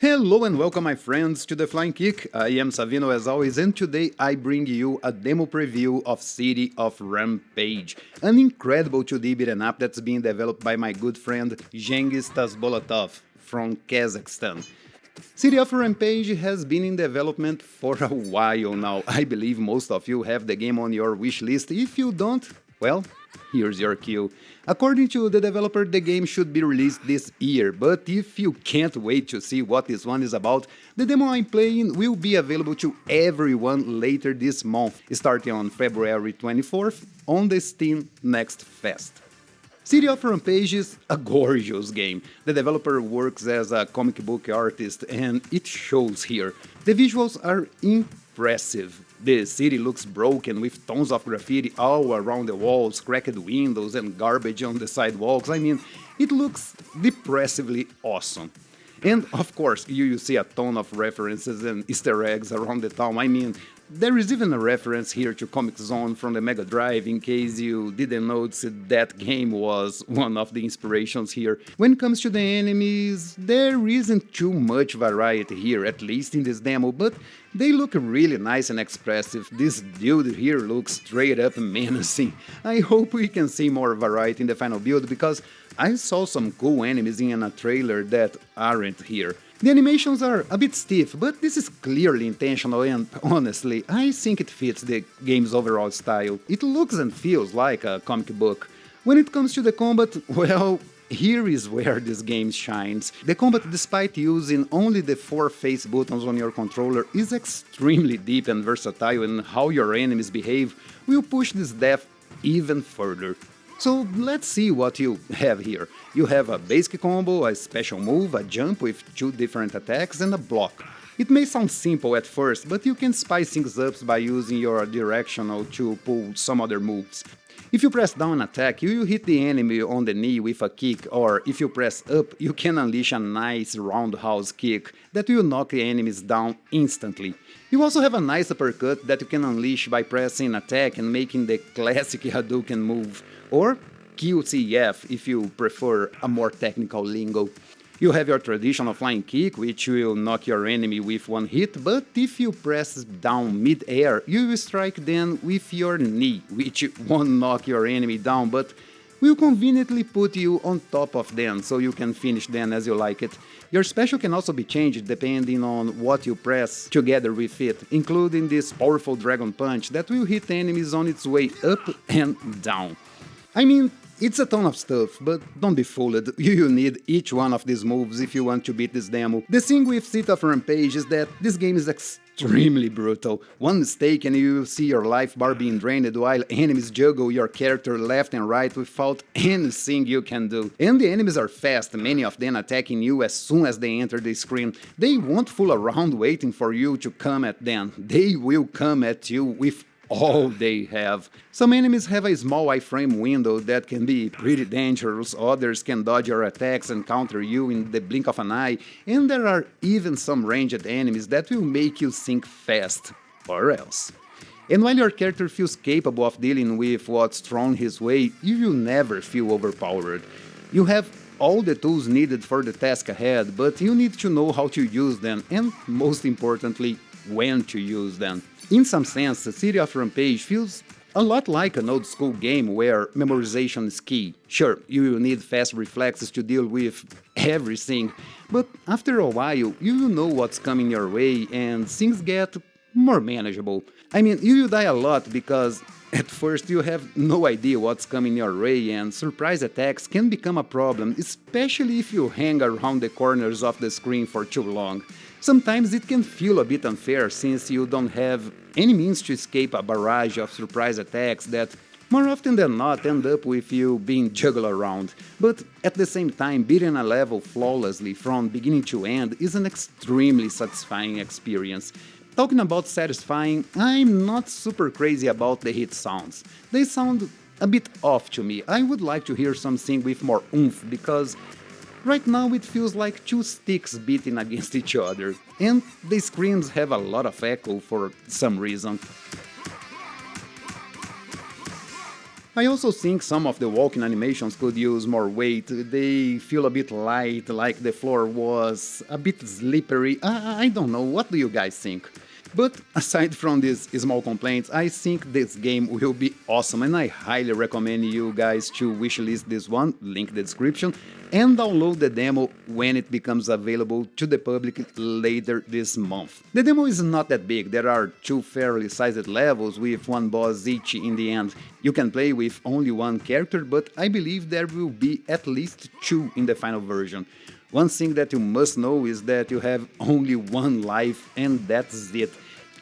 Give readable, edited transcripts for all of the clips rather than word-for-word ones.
Hello and welcome my friends to The Flying Kick. I am Savino as always, and today I bring you a demo preview of City of Rampage, an incredible 2D beat'em up that's being developed by my good friend Cengiz Tazbolatov from Kazakhstan. City of Rampage has been in development for a while now. I believe most of you have the game on your wishlist. If you don't, well, here's your cue. According to the developer, the game should be released this year, but if you can't wait to see what this one is about, the demo I'm playing will be available to everyone later this month, starting on February 24th on the Steam Next Fest. City of Rampage is a gorgeous game. The developer works as a comic book artist and it shows here. The visuals are impressive. The city looks broken with tons of graffiti all around the walls, cracked windows and garbage on the sidewalks. I mean, it looks depressively awesome. And of course, you see a ton of references and Easter eggs around the town. I mean, there is even a reference here to Comic Zone from the Mega Drive, in case you didn't notice that game was one of the inspirations here. When it comes to the enemies, there isn't too much variety here, at least in this demo, but they look really nice and expressive. This dude here looks straight up menacing. I hope we can see more variety in the final build, because I saw some cool enemies in a trailer that aren't here. The animations are a bit stiff, but this is clearly intentional and, honestly, I think it fits the game's overall style. It looks and feels like a comic book. When it comes to the combat, well, here is where this game shines. The combat, despite using only the 4 face buttons on your controller, is extremely deep and versatile, and how your enemies behave will push this depth even further. So let's see what you have here. You have a basic combo, a special move, a jump with 2 different attacks, and a block. It may sound simple at first, but you can spice things up by using your directional to pull some other moves. If you press down an attack, you will hit the enemy on the knee with a kick, or if you press up, you can unleash a nice roundhouse kick that will knock the enemies down instantly. You also have a nice uppercut that you can unleash by pressing attack and making the classic Hadouken move, or QCF if you prefer a more technical lingo. You have your traditional flying kick, which will knock your enemy with 1 hit, but if you press down mid-air, you will strike them with your knee, which won't knock your enemy down, but will conveniently put you on top of them, so you can finish them as you like it. Your special can also be changed depending on what you press together with it, including this powerful Dragon Punch that will hit enemies on its way up and down. I mean, it's a ton of stuff, but don't be fooled, you will need each one of these moves if you want to beat this demo. The thing with City of Rampage is that this game is extremely brutal. One mistake and you will see your life bar being drained while enemies juggle your character left and right without anything you can do. And the enemies are fast, many of them attacking you as soon as they enter the screen. They won't fool around waiting for you to come at them. They will come at you with all they have. Some enemies have a small iframe window that can be pretty dangerous, others can dodge your attacks and counter you in the blink of an eye, and there are even some ranged enemies that will make you think fast, or else. And while your character feels capable of dealing with what's thrown his way, you will never feel overpowered. You have all the tools needed for the task ahead, but you need to know how to use them, and most importantly, when to use them. In some sense, the City of Rampage feels a lot like an old school game where memorization is key. Sure, you will need fast reflexes to deal with everything, but after a while you will know what's coming your way and things get more manageable. I mean, you will die a lot because at first you have no idea what's coming your way, and surprise attacks can become a problem, especially if you hang around the corners of the screen for too long. Sometimes it can feel a bit unfair since you don't have any means to escape a barrage of surprise attacks that more often than not end up with you being juggled around. But at the same time, beating a level flawlessly from beginning to end is an extremely satisfying experience. Talking about satisfying, I'm not super crazy about the hit sounds. They sound a bit off to me. I would like to hear something with more oomph, because right now it feels like 2 sticks beating against each other, and the screams have a lot of echo for some reason. I also think some of the walking animations could use more weight. They feel a bit light, like the floor was a bit slippery. I don't know, what do you guys think? But aside from these small complaints, I think this game will be awesome and I highly recommend you guys to wishlist this one, link in the description, and download the demo when it becomes available to the public later this month. The demo is not that big, there are 2 fairly sized levels with 1 boss each in the end. You can play with only 1 character, but I believe there will be at least 2 in the final version. One thing that you must know is that you have only 1 life and that's it.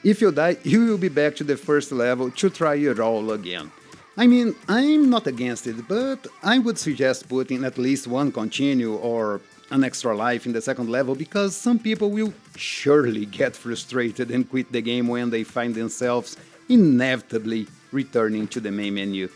If you die, you will be back to the first level to try it all again. I mean, I'm not against it, but I would suggest putting at least 1 continue or an extra life in the second level because some people will surely get frustrated and quit the game when they find themselves inevitably returning to the main menu.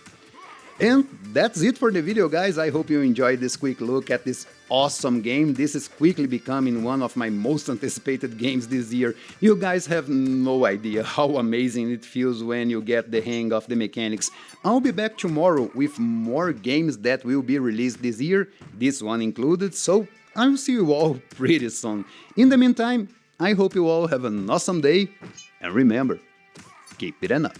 And that's it for the video, guys. I hope you enjoyed this quick look at this awesome game. This is quickly becoming one of my most anticipated games this year. You guys have no idea how amazing it feels when you get the hang of the mechanics. I'll be back tomorrow with more games that will be released this year, this one included, so I'll see you all pretty soon. In the meantime, I hope you all have an awesome day, and remember, keep it up.